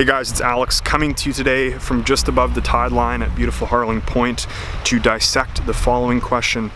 Hey guys, it's Alex coming to you today from just above the tide line at beautiful Harling Point to dissect the following question.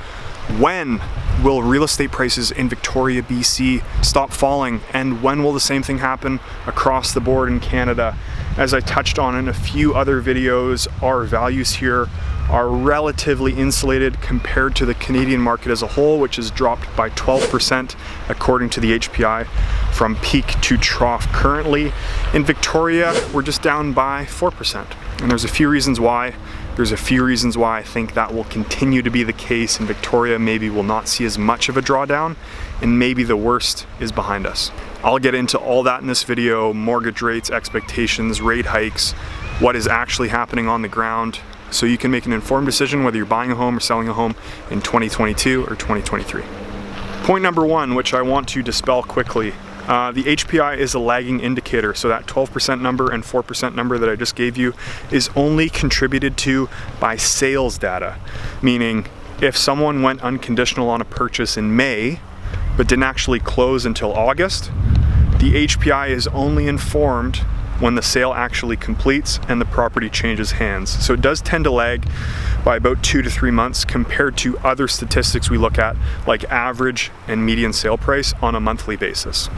When will real estate prices in Victoria, BC stop falling, and when will the same thing happen across the board in Canada? As I touched on in a few other videos, our values here are relatively insulated compared to the Canadian market as a whole, which has dropped by 12% according to the HPI from peak to trough. Currently in Victoria, we're just down by 4%, and there's a few reasons why. There's a few reasons why I think that will continue to be the case in Victoria. Maybe we'll not see as much of a drawdown, and maybe the worst is behind us. I'll get into all that in this video: mortgage rates, expectations, rate hikes, what is actually happening on the ground, so you can make an informed decision whether you're buying a home or selling a home in 2022 or 2023. Point number one, which I want to dispel quickly. The HPI is a lagging indicator, so that 12% number and 4% number that I just gave you is only contributed to by sales data. Meaning, if someone went unconditional on a purchase in May, but didn't actually close until August, the HPI is only informed when the sale actually completes and the property changes hands. So it does tend to lag by about 2 to 3 months compared to other statistics we look at, like average and median sale price on a monthly basis.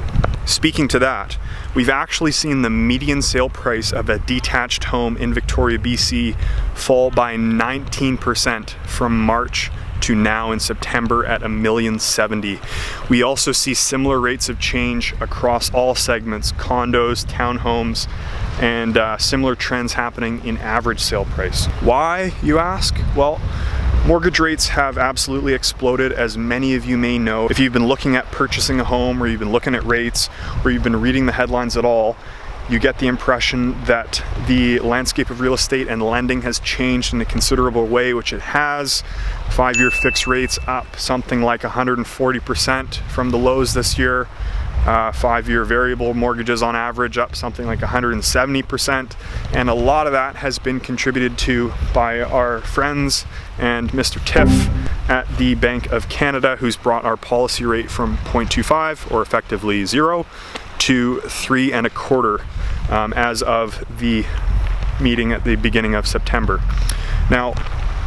Speaking to that, we've actually seen the median sale price of a detached home in Victoria, BC fall by 19% from March to now in September at $1,070,000. We also see similar rates of change across all segments: condos, townhomes, and similar trends happening in average sale price. Why, you ask? Well, mortgage rates have absolutely exploded, as many of you may know. If you've been looking at purchasing a home, or you've been looking at rates, or you've been reading the headlines at all, you get the impression that the landscape of real estate and lending has changed in a considerable way, which it has. 5-year fixed rates up something like 140% from the lows this year. 5-year variable mortgages on average up something like 170%. And a lot of that has been contributed to by our friends and Mr. Tiff at the Bank of Canada, who's brought our policy rate from 0.25, or effectively 0, to 3.25 as of the meeting at the beginning of September. Now,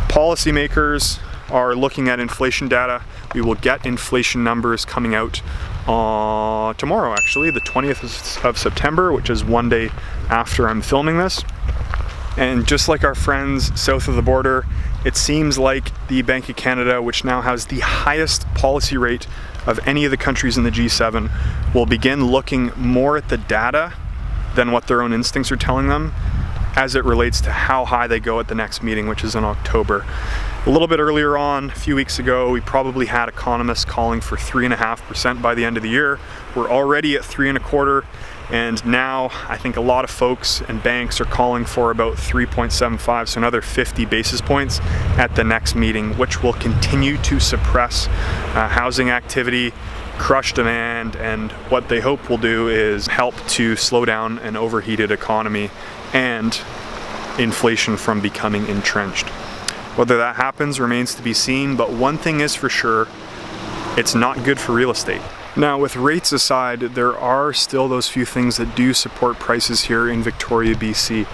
policymakers are looking at inflation data. We will get inflation numbers coming out tomorrow, actually, the 20th of September, which is one day after I'm filming this. And just like our friends south of the border, it seems like the Bank of Canada, which now has the highest policy rate of any of the countries in the G7, will begin looking more at the data than what their own instincts are telling them as it relates to how high they go at the next meeting, which is in October. A little bit earlier on, a few weeks ago, we probably had economists calling for 3.5% by the end of the year. We're already at 3.25%, and now I think a lot of folks and banks are calling for about 3.75%, so another 50 basis points at the next meeting, which will continue to suppress housing activity, crush demand, and what they hope will do is help to slow down an overheated economy and inflation from becoming entrenched. Whether that happens remains to be seen, but one thing is for sure: it's not good for real estate. Now, with rates aside, there are still those few things that do support prices here in Victoria, BC.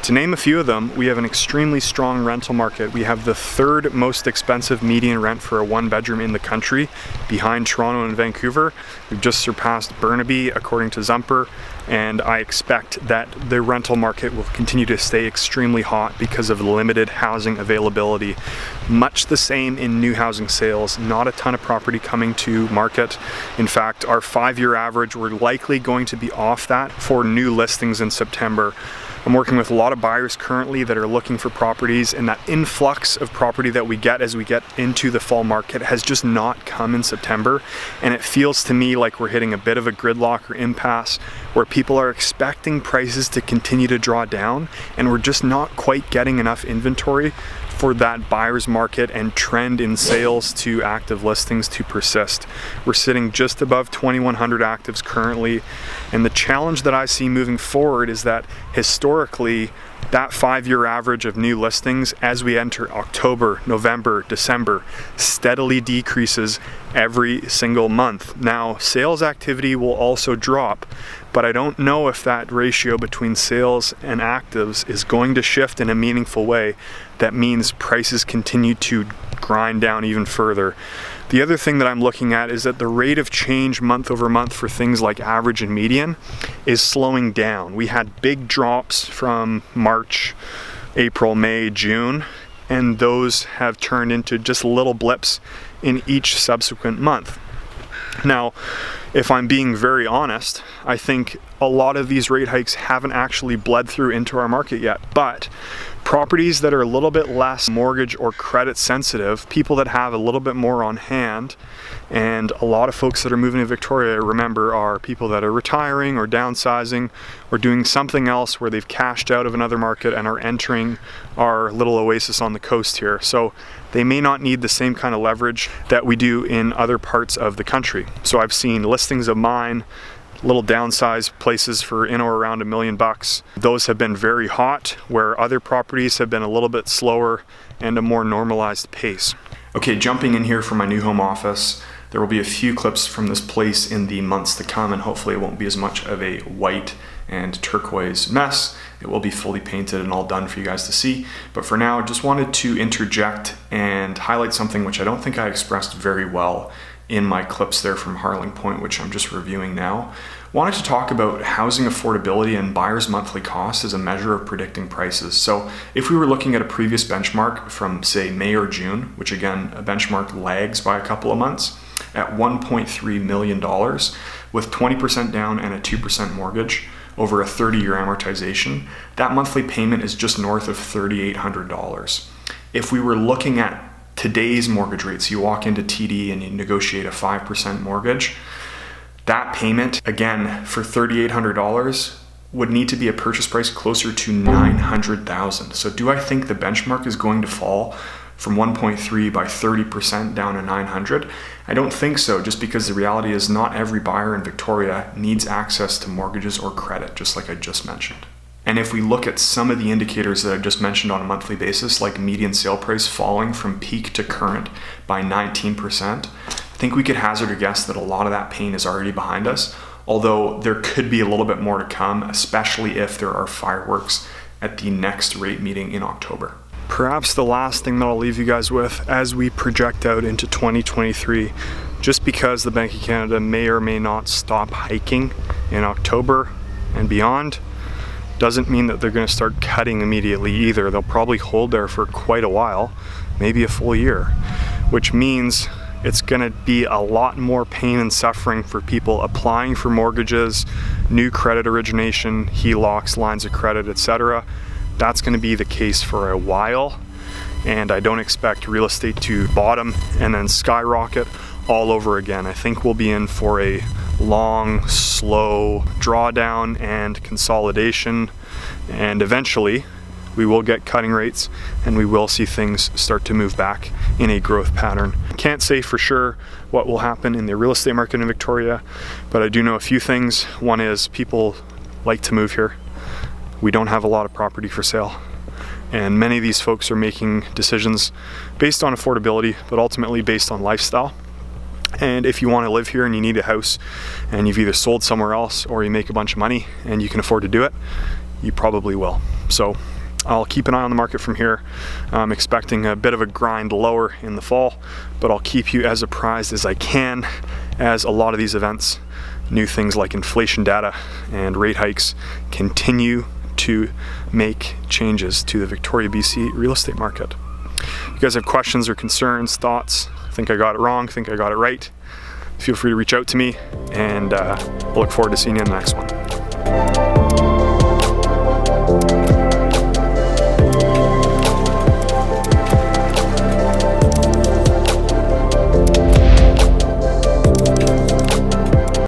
To name a few of them, we have an extremely strong rental market. We have the third most expensive median rent for a one-bedroom in the country, behind Toronto and Vancouver. We've just surpassed Burnaby, according to Zumper, and I expect that the rental market will continue to stay extremely hot because of limited housing availability. Much the same in new housing sales. Not a ton of property coming to market. In fact, our 5-year average, we're likely going to be off that for new listings in September. I'm working with a lot of buyers currently that are looking for properties, and that influx of property that we get as we get into the fall market has just not come in September. And it feels to me like we're hitting a bit of a gridlock or impasse where people are expecting prices to continue to draw down, and we're just not quite getting enough inventory for that buyer's market and trend in sales to active listings to persist. We're sitting just above 2,100 actives currently, and the challenge that I see moving forward is that historically That 5-year average of new listings as we enter October, November, December steadily decreases every single month. Now, sales activity will also drop, but I don't know if that ratio between sales and actives is going to shift in a meaningful way. That means prices continue to grind down even further. The other thing that I'm looking at is that the rate of change month over month for things like average and median is slowing down. We had big drops from March, April, May, June, and those have turned into just little blips in each subsequent month. Now, if I'm being very honest, I think a lot of these rate hikes haven't actually bled through into our market yet, but properties that are a little bit less mortgage or credit sensitive, people that have a little bit more on hand, and a lot of folks that are moving to Victoria, remember, are people that are retiring or downsizing or doing something else where they've cashed out of another market and are entering our little oasis on the coast here. So they may not need the same kind of leverage that we do in other parts of the country. So I've seen listings of mine, little downsized places for in or around $1 million. Those have been very hot, where other properties have been a little bit slower and a more normalized pace. Okay, jumping in here for my new home office, there will be a few clips from this place in the months to come, and hopefully it won't be as much of a white and turquoise mess. It will be fully painted and all done for you guys to see. But for now, I just wanted to interject and highlight something which I don't think I expressed very well in my clips there from Harling Point, which I'm just reviewing now. Wanted to talk about housing affordability and buyers' monthly cost as a measure of predicting prices. So if we were looking at a previous benchmark from, say, May or June, which again, a benchmark lags by a couple of months, at $1.3 million with 20% down and a 2% mortgage over a 30-year amortization, that monthly payment is just north of $3,800. If we were looking at today's mortgage rates, you walk into TD and you negotiate a 5% mortgage, that payment, again, for $3,800 would need to be a purchase price closer to $900,000. So do I think the benchmark is going to fall from 1.3 by 30% down to $900,000? I don't think so, just because the reality is not every buyer in Victoria needs access to mortgages or credit, just like I just mentioned. And if we look at some of the indicators that I've just mentioned on a monthly basis, like median sale price falling from peak to current by 19%, I think we could hazard a guess that a lot of that pain is already behind us, although there could be a little bit more to come, especially if there are fireworks at the next rate meeting in October. Perhaps the last thing that I'll leave you guys with as we project out into 2023, just because the Bank of Canada may or may not stop hiking in October and beyond, doesn't mean that they're going to start cutting immediately either. They'll probably hold there for quite a while, maybe a full year, which means it's going to be a lot more pain and suffering for people applying for mortgages, new credit origination, HELOCs, lines of credit, etc. That's going to be the case for a while, and I don't expect real estate to bottom and then skyrocket all over again. I think we'll be in for a long, slow drawdown and consolidation, and eventually we will get cutting rates and we will see things start to move back in a growth pattern. Can't say for sure what will happen in the real estate market in Victoria, but I do know a few things. One is people like to move here. We don't have a lot of property for sale, and many of these folks are making decisions based on affordability, but ultimately based on lifestyle. And if you want to live here and you need a house and you've either sold somewhere else or you make a bunch of money and you can afford to do it, you probably will. So I'll keep an eye on the market from here. I'm expecting a bit of a grind lower in the fall, but I'll keep you as apprised as I can as a lot of these events, new things like inflation data and rate hikes, continue to make changes to the Victoria, BC real estate market. If you guys have questions or concerns, thoughts, think I got it wrong, think I got it right, feel free to reach out to me, and I look forward to seeing you in the next one.